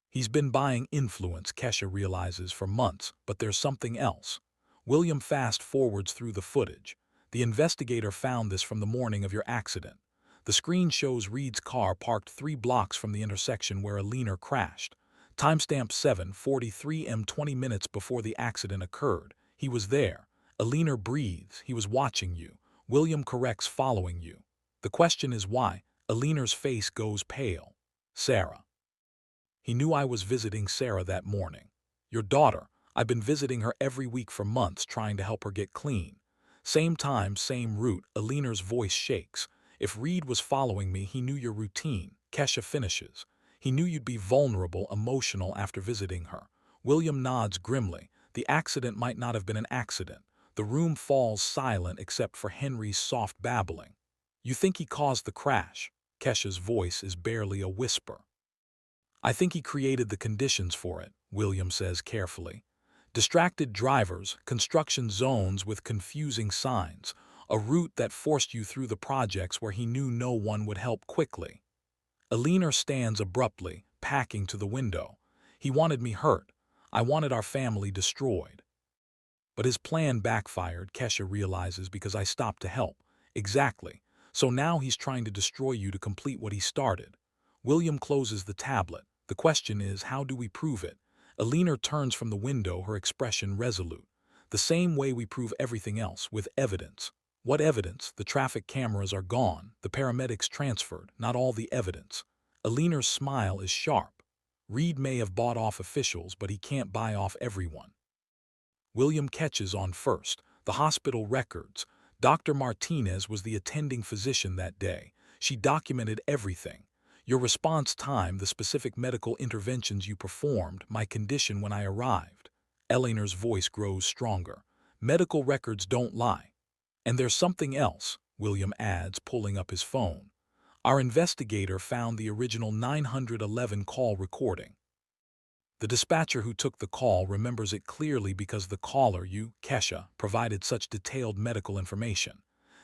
He's been buying influence, Keisha realizes, for months, but there's something else. William fast forwards through the footage. The investigator found this from the morning of your accident. The screen shows Reed's car parked 3 blocks from the intersection where Eleanor crashed. Timestamp 7:43 m, 20 minutes before the accident occurred. He was there. Eleanor breathes. He was watching you. William corrects, following you. The question is why? Eleanor's face goes pale. Sarah. He knew I was visiting Sarah that morning. Your daughter. I've been visiting her every week for months, trying to help her get clean. Same time, same route. Eleanor's voice shakes. If Reed was following me, he knew your routine. Keisha finishes. He knew you'd be vulnerable, emotional after visiting her. William nods grimly. The accident might not have been an accident. The room falls silent except for Henry's soft babbling. You think he caused the crash? Keisha's voice is barely a whisper. I think he created the conditions for it, William says carefully. Distracted drivers, construction zones with confusing signs, a route that forced you through the projects where he knew no one would help quickly. Eleanor stands abruptly, packing to the window. He wanted me hurt. I wanted our family destroyed. But his plan backfired, Keisha realizes, because I stopped to help. Exactly. So now he's trying to destroy you to complete what he started. William closes the tablet. The question is, how do we prove it? Eleanor turns from the window, her expression resolute. The same way we prove everything else, with evidence. What evidence? The traffic cameras are gone, the paramedics transferred, not all the evidence. Eleanor's smile is sharp. Reed may have bought off officials, but he can't buy off everyone. William catches on first. The hospital records. Dr. Martinez was the attending physician that day. She documented everything. Your response time, the specific medical interventions you performed, my condition when I arrived. Eleanor's voice grows stronger. Medical records don't lie. And there's something else, William adds, pulling up his phone. Our investigator found the original 911 call recording. The dispatcher who took the call remembers it clearly because the caller, you, Keisha, provided such detailed medical information.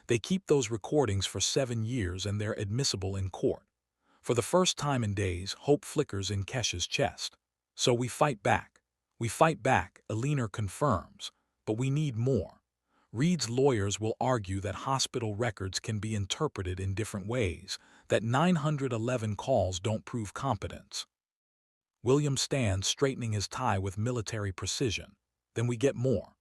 They keep those recordings for 7 years and they're admissible in court. For the first time in days, hope flickers in Keisha's chest. So we fight back. We fight back, Eleanor confirms. But we need more. Reed's lawyers will argue that hospital records can be interpreted in different ways, that 911 calls don't prove competence. William stands, straightening his tie with military precision. Then we get more.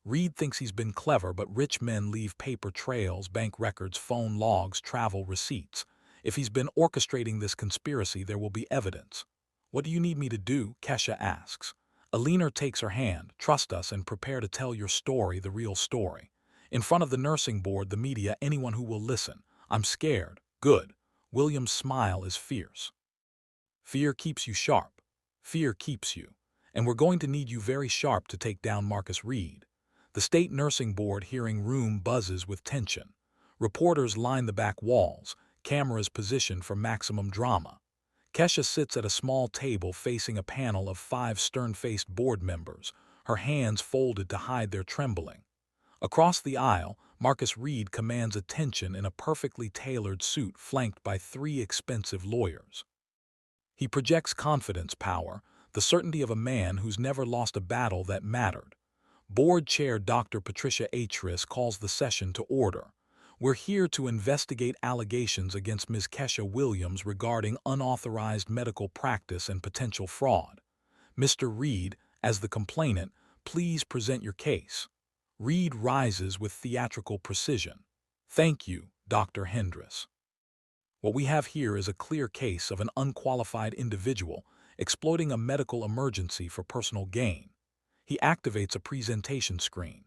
Reed thinks he's been clever, but rich men leave paper trails, bank records, phone logs, travel receipts. If he's been orchestrating this conspiracy, there will be evidence. What do you need me to do? Keisha asks. Eleanor takes her hand. Trust us and prepare to tell your story, the real story. In front of the nursing board, the media, anyone who will listen. I'm scared. Good. William's smile is fierce. Fear keeps you sharp. Fear keeps you. And we're going to need you very sharp to take down Marcus Reed. The state nursing board hearing room buzzes with tension. Reporters line the back walls. cameras positioned for maximum drama. Keisha sits at a small table facing a panel of 5 stern-faced board members, her hands folded to hide their trembling. Across the aisle, Marcus Reed commands attention in a perfectly tailored suit flanked by 3 expensive lawyers. He projects confidence power, the certainty of a man who's never lost a battle that mattered. Board Chair Dr. Patricia Atris calls the session to order. We're here to investigate allegations against Ms. Keisha Williams regarding unauthorized medical practice and potential fraud. Mr. Reed, as the complainant, please present your case. Reed rises with theatrical precision. Thank you, Dr. Hendris. What we have here is a clear case of an unqualified individual exploiting a medical emergency for personal gain. He activates a presentation screen.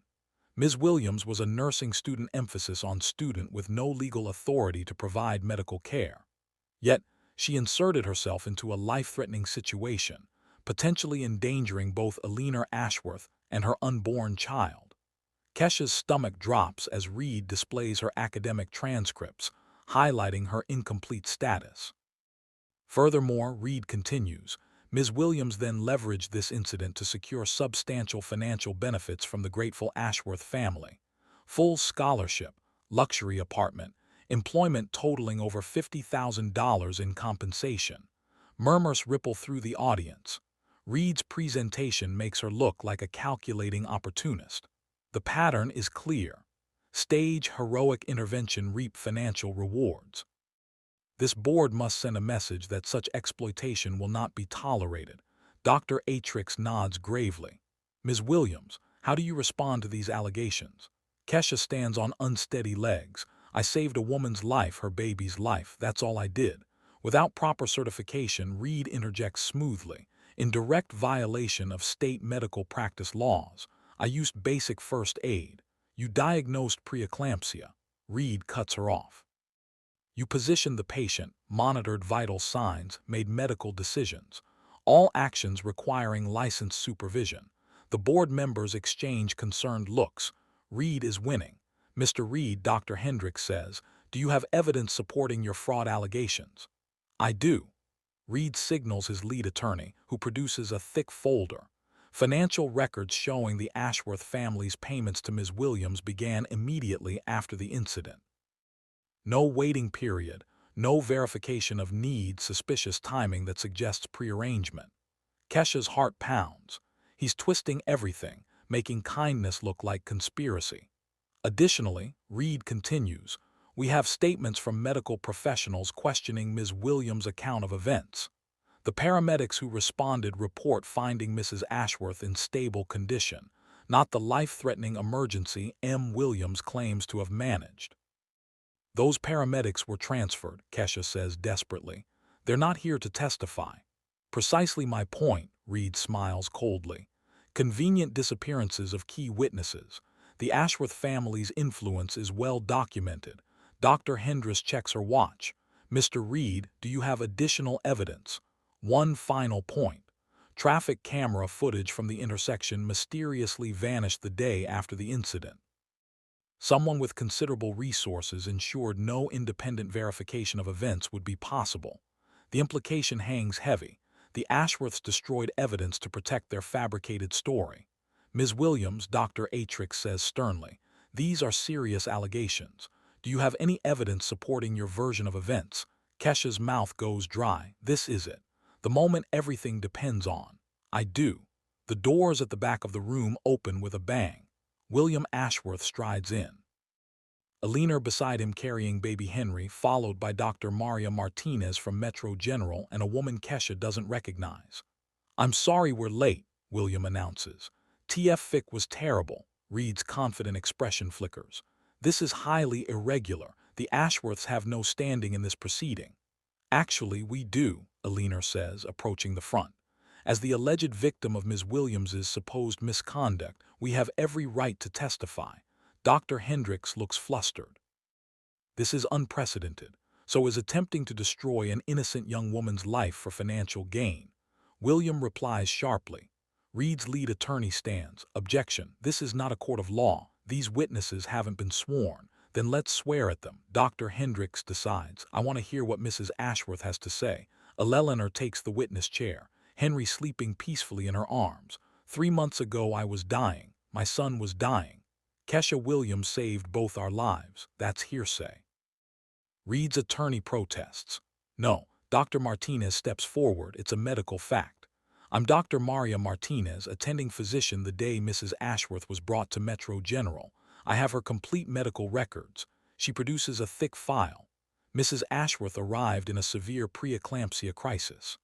Ms. Williams was a nursing student, emphasis on student, with no legal authority to provide medical care. Yet, she inserted herself into a life-threatening situation, potentially endangering both Eleanor Ashworth and her unborn child. Keisha's stomach drops as Reed displays her academic transcripts, highlighting her incomplete status. Furthermore, Reed continues, Ms. Williams then leveraged this incident to secure substantial financial benefits from the grateful Ashworth family. Full scholarship, luxury apartment, employment totaling over $50,000 in compensation. Murmurs ripple through the audience. Reed's presentation makes her look like a calculating opportunist. The pattern is clear. Stage heroic intervention, reap financial rewards. This board must send a message that such exploitation will not be tolerated. Dr. Atrix nods gravely. Ms. Williams, how do you respond to these allegations? Keisha stands on unsteady legs. I saved a woman's life, her baby's life. That's all I did. Without proper certification, Reed interjects smoothly. In direct violation of state medical practice laws, I used basic first aid. You diagnosed preeclampsia. Reed cuts her off. You positioned the patient, monitored vital signs, made medical decisions. All actions requiring licensed supervision. The board members exchange concerned looks. Reed is winning. Mr. Reed, Dr. Hendricks says, do you have evidence supporting your fraud allegations? I do. Reed signals his lead attorney, who produces a thick folder. Financial records showing the Ashworth family's payments to Ms. Williams began immediately after the incident. No waiting period, no verification of need, suspicious timing that suggests prearrangement. Keisha's heart pounds. He's twisting everything, making kindness look like conspiracy. Additionally, Reed continues, we have statements from medical professionals questioning Ms. Williams' account of events. The paramedics who responded report finding Mrs. Ashworth in stable condition, not the life-threatening emergency M. Williams claims to have managed. Those paramedics were transferred, Keisha says desperately. They're not here to testify. Precisely my point, Reed smiles coldly. Convenient disappearances of key witnesses. The Ashworth family's influence is well documented. Dr. Hendris checks her watch. Mr. Reed, do you have additional evidence? One final point. Traffic camera footage from the intersection mysteriously vanished the day after the incident. Someone with considerable resources ensured no independent verification of events would be possible. The implication hangs heavy. The Ashworths destroyed evidence to protect their fabricated story. Ms. Williams, Dr. Atrix says sternly, these are serious allegations. Do you have any evidence supporting your version of events? Keisha's mouth goes dry. This is it. The moment everything depends on. I do. The doors at the back of the room open with a bang. William Ashworth strides in. Eleanor beside him carrying baby Henry, followed by Dr. Maria Martinez from Metro General and a woman Keisha doesn't recognize. I'm sorry we're late, William announces. TF was terrible. Reed's confident expression flickers. This is highly irregular. The Ashworths have no standing in this proceeding. Actually, we do, Eleanor says, approaching the front. As the alleged victim of Ms. Williams's supposed misconduct, we have every right to testify. Dr. Hendricks looks flustered. This is unprecedented. So is attempting to destroy an innocent young woman's life for financial gain. William replies sharply. Reed's lead attorney stands. Objection. This is not a court of law. These witnesses haven't been sworn. Then let's swear at them. Dr. Hendricks decides. I want to hear what Mrs. Ashworth has to say. Eleanor takes the witness chair, Henry sleeping peacefully in her arms. 3 months ago I was dying. My son was dying. Keisha Williams saved both our lives. That's hearsay. Reed's attorney protests. No, Dr. Martinez steps forward. It's a medical fact. I'm Dr. Maria Martinez, attending physician the day Mrs. Ashworth was brought to Metro General. I have her complete medical records. She produces a thick file. Mrs. Ashworth arrived in a severe preeclampsia crisis.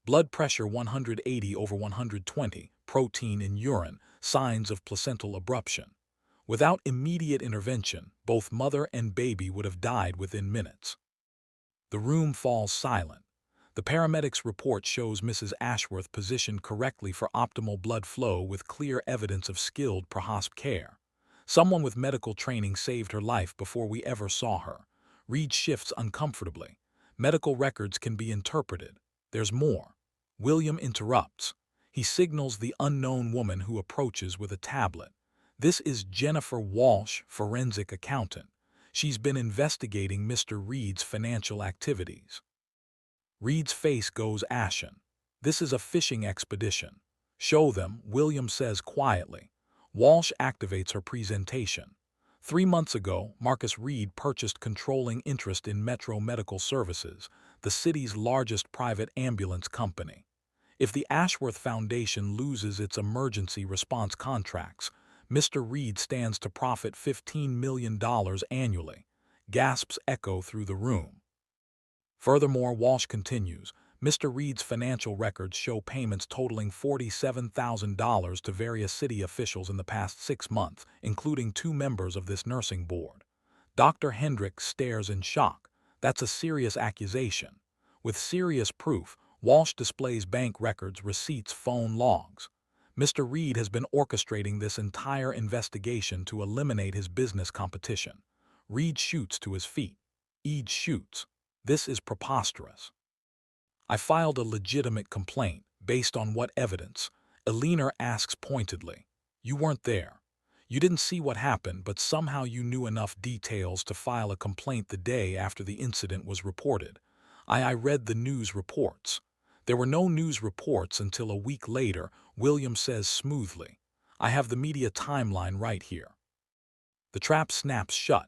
Blood pressure 180/120, protein in urine, signs of placental abruption. Without immediate intervention, both mother and baby would have died within minutes. The room falls silent. The paramedics' report shows Mrs. Ashworth positioned correctly for optimal blood flow with clear evidence of skilled pre-hosp care. Someone with medical training saved her life before we ever saw her. Reed shifts uncomfortably. Medical records can be interpreted. There's more. William interrupts. He signals the unknown woman who approaches with a tablet. This is Jennifer Walsh, forensic accountant. She's been investigating Mr. Reed's financial activities. Reed's face goes ashen. This is a fishing expedition. Show them, William says quietly. Walsh activates her presentation. 3 months ago, Marcus Reed purchased controlling interest in Metro Medical Services, the city's largest private ambulance company. If the Ashworth Foundation loses its emergency response contracts, Mr. Reed stands to profit $15 million annually. Gasps echo through the room. Furthermore, Walsh continues, Mr. Reed's financial records show payments totaling $47,000 to various city officials in the past 6 months, including 2 members of this nursing board. Dr. Hendricks stares in shock. That's a serious accusation. With serious proof, Walsh displays bank records, receipts, phone logs. Mr. Reed has been orchestrating this entire investigation to eliminate his business competition. Reed shoots to his feet. Eade shoots. This is preposterous. I filed a legitimate complaint. Based on what evidence? Eleanor asks pointedly. You weren't there. You didn't see what happened, but somehow you knew enough details to file a complaint the day after the incident was reported. I read the news reports. There were no news reports until a week later, William says smoothly. I have the media timeline right here. The trap snaps shut.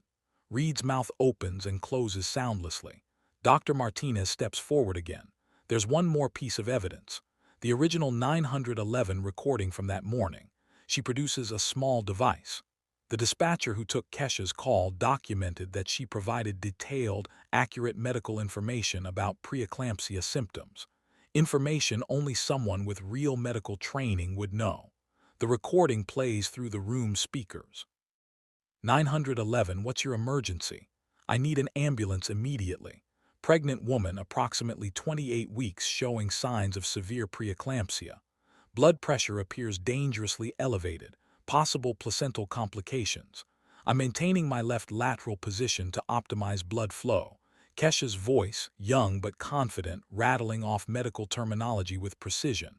Reed's mouth opens and closes soundlessly. Dr. Martinez steps forward again. There's one more piece of evidence. The original 911 recording from that morning. She produces a small device. The dispatcher who took Keisha's call documented that she provided detailed, accurate medical information about preeclampsia symptoms. Information only someone with real medical training would know. The recording plays through the room's speakers. 911, what's your emergency? I need an ambulance immediately. Pregnant woman, approximately 28 weeks, showing signs of severe preeclampsia. Blood pressure appears dangerously elevated, possible placental complications. I'm maintaining my left lateral position to optimize blood flow. Keisha's voice, young but confident, rattling off medical terminology with precision.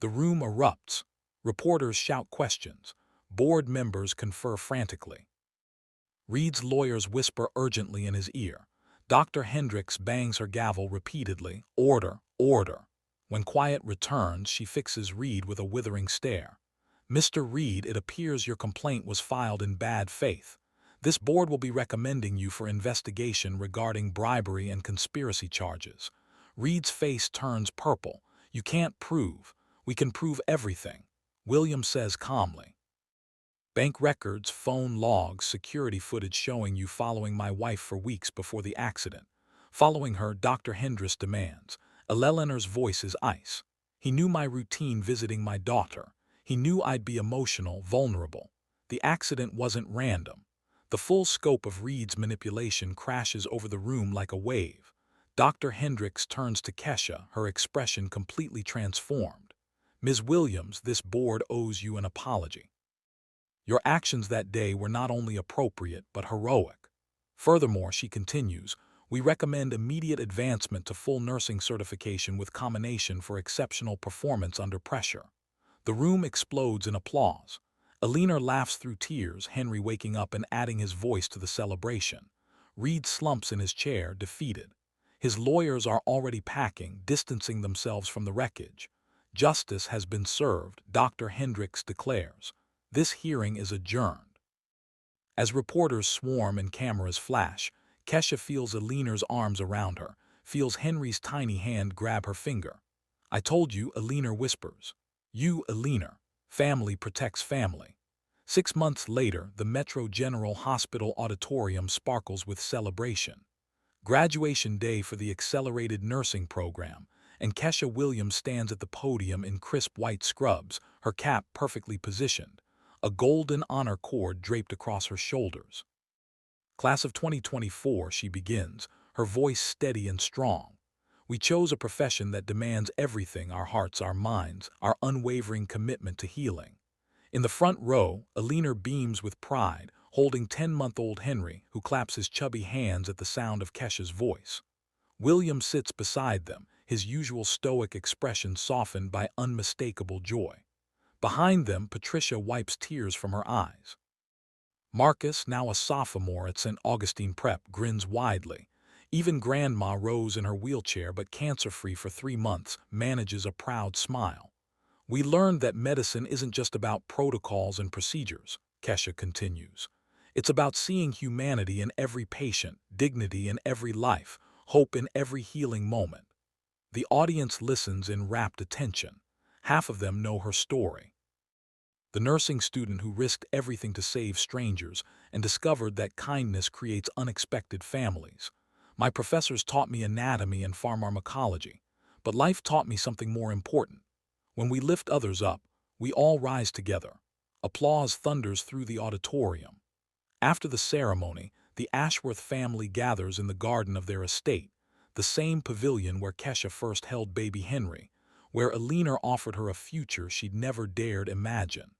The room erupts. Reporters shout questions. Board members confer frantically. Reed's lawyers whisper urgently in his ear. Dr. Hendricks bangs her gavel repeatedly. Order, order. When quiet returns, she fixes Reed with a withering stare. Mr. Reed, it appears your complaint was filed in bad faith. This board will be recommending you for investigation regarding bribery and conspiracy charges. Reed's face turns purple. You can't prove. We can prove everything, William says calmly. Bank records, phone logs, security footage showing you following my wife for weeks before the accident. Following her, Dr. Hendricks demands. Eleanor's voice is ice. He knew my routine visiting my daughter. He knew I'd be emotional, vulnerable. The accident wasn't random. The full scope of Reed's manipulation crashes over the room like a wave. Dr. Hendricks turns to Keisha, her expression completely transformed. Ms. Williams, this board owes you an apology. Your actions that day were not only appropriate but heroic. Furthermore, she continues, we recommend immediate advancement to full nursing certification with commendation for exceptional performance under pressure. The room explodes in applause. Alina laughs through tears, Henry waking up and adding his voice to the celebration. Reed slumps in his chair, defeated. His lawyers are already packing, distancing themselves from the wreckage. Justice has been served, Dr. Hendricks declares. This hearing is adjourned. As reporters swarm and cameras flash, Keisha feels Alina's arms around her, feels Henry's tiny hand grab her finger. I told you, Alina whispers. You, Alina. Family protects family. 6 months later, the Metro General Hospital auditorium sparkles with celebration. Graduation day for the accelerated nursing program, and Keisha Williams stands at the podium in crisp white scrubs, her cap perfectly positioned, a golden honor cord draped across her shoulders. Class of 2024, she begins, her voice steady and strong. We chose a profession that demands everything: our hearts, our minds, our unwavering commitment to healing. In the front row, Alina beams with pride, holding 10-month-old Henry, who claps his chubby hands at the sound of Keisha's voice. William sits beside them, his usual stoic expression softened by unmistakable joy. Behind them, Patricia wipes tears from her eyes. Marcus, now a sophomore at St. Augustine Prep, grins widely. Even Grandma Rose, in her wheelchair but cancer-free for 3 months, manages a proud smile. We learned that medicine isn't just about protocols and procedures, Keisha continues. It's about seeing humanity in every patient, dignity in every life, hope in every healing moment. The audience listens in rapt attention. Half of them know her story. The nursing student who risked everything to save strangers and discovered that kindness creates unexpected families. My professors taught me anatomy and pharmacology, but life taught me something more important. When we lift others up, we all rise together. Applause thunders through the auditorium. After the ceremony, the Ashworth family gathers in the garden of their estate, the same pavilion where Keisha first held baby Henry, where Alina offered her a future she'd never dared imagine.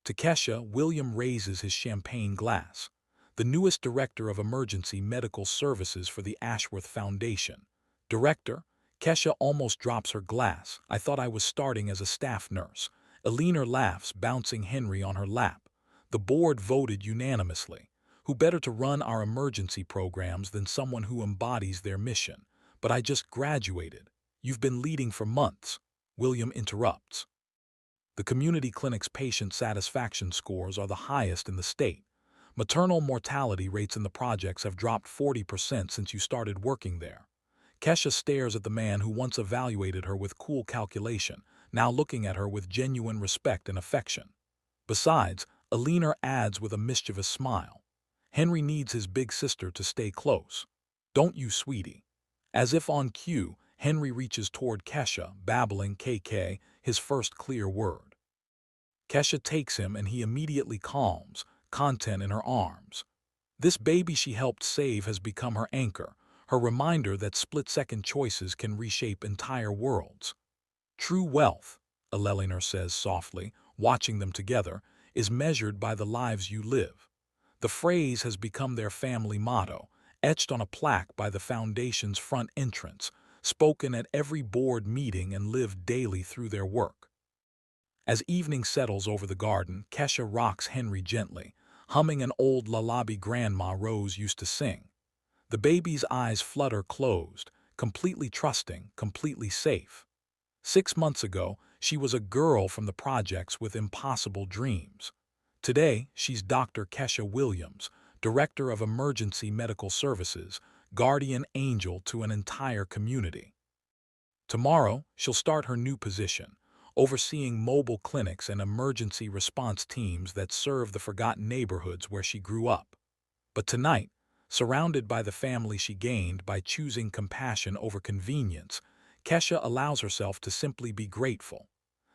To Keisha, William raises his champagne glass. The newest director of emergency medical services for the Ashworth Foundation. Director? Keisha almost drops her glass. I thought I was starting as a staff nurse. Alina laughs, bouncing Henry on her lap. The board voted unanimously. Who better to run our emergency programs than someone who embodies their mission? But I just graduated. You've been leading for months. William interrupts. The community clinic's patient satisfaction scores are the highest in the state. Maternal mortality rates in the projects have dropped 40% since you started working there. Keisha stares at the man who once evaluated her with cool calculation, now looking at her with genuine respect and affection. Besides, Alina adds with a mischievous smile, Henry needs his big sister to stay close. Don't you, sweetie? As if on cue, Henry reaches toward Keisha, babbling KK, his first clear word. Keisha takes him and he immediately calms, content in her arms. This baby she helped save has become her anchor, her reminder that split-second choices can reshape entire worlds. True wealth, Alina says softly, watching them together, is measured by the lives you live. The phrase has become their family motto, etched on a plaque by the foundation's front entrance, spoken at every board meeting and lived daily through their work. As evening settles over the garden, Keisha rocks Henry gently, humming an old lullaby Grandma Rose used to sing. The baby's eyes flutter closed, completely trusting, completely safe. 6 months ago, she was a girl from the projects with impossible dreams. Today, she's Dr. Keisha Williams, Director of Emergency Medical Services, guardian angel to an entire community. Tomorrow, she'll start her new position, overseeing mobile clinics and emergency response teams that serve the forgotten neighborhoods where she grew up. But tonight, surrounded by the family she gained by choosing compassion over convenience, Keisha allows herself to simply be grateful.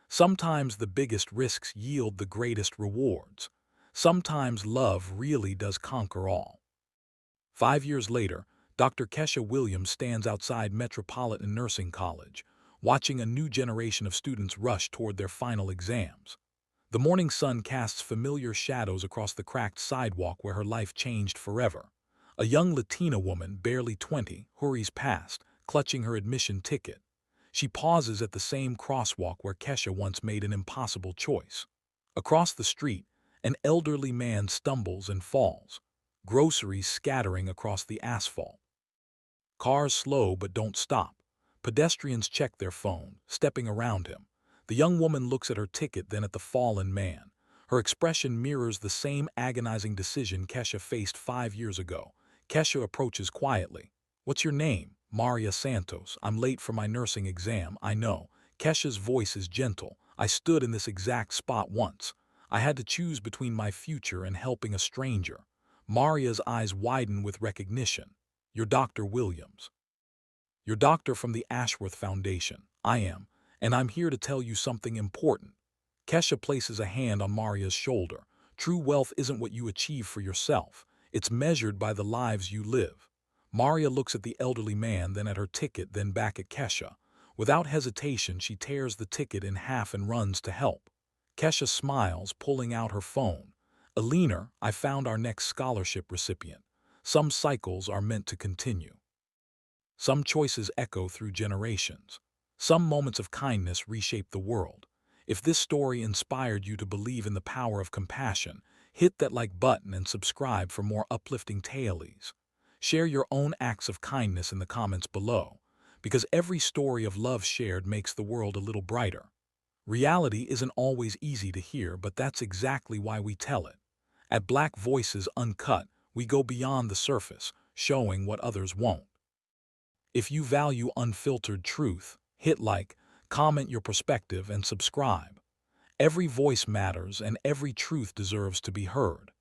Sometimes the biggest risks yield the greatest rewards. Sometimes love really does conquer all. 5 years later, Dr. Keisha Williams stands outside Metropolitan Nursing College, watching a new generation of students rush toward their final exams. The morning sun casts familiar shadows across the cracked sidewalk where her life changed forever. A young Latina woman, barely 20, hurries past, clutching her admission ticket. She pauses at the same crosswalk where Keisha once made an impossible choice. Across the street, an elderly man stumbles and falls, groceries scattering across the asphalt. Cars slow but don't stop. Pedestrians check their phone, stepping around him. The young woman looks at her ticket, then at the fallen man. Her expression mirrors the same agonizing decision Keisha faced 5 years ago. Keisha approaches quietly. "What's your name?" "Maria Santos. I'm late for my nursing exam, I know." Kesha's voice is gentle. "I stood in this exact spot once. I had to choose between my future and helping a stranger." Maria's eyes widen with recognition. "You're Dr. Williams. Your doctor from the Ashworth Foundation." "I am, and I'm here to tell you something important." Kesha places a hand on Maria's shoulder. "True wealth isn't what you achieve for yourself. It's measured by the lives you live." Maria looks at the elderly man, then at her ticket, then back at Kesha. Without hesitation, she tears the ticket in half and runs to help. Kesha smiles, pulling out her phone. "Alina, I found our next scholarship recipient. Some cycles are meant to continue. Some choices echo through generations. Some moments of kindness reshape the world. If this story inspired you to believe in the power of compassion, hit that like button and subscribe for more uplifting tales. Share your own acts of kindness in the comments below, because every story of love shared makes the world a little brighter. Reality isn't always easy to hear, but that's exactly why we tell it. At Black Voices Uncut, we go beyond the surface, showing what others won't. If you value unfiltered truth, hit like, comment your perspective, and subscribe. Every voice matters and every truth deserves to be heard.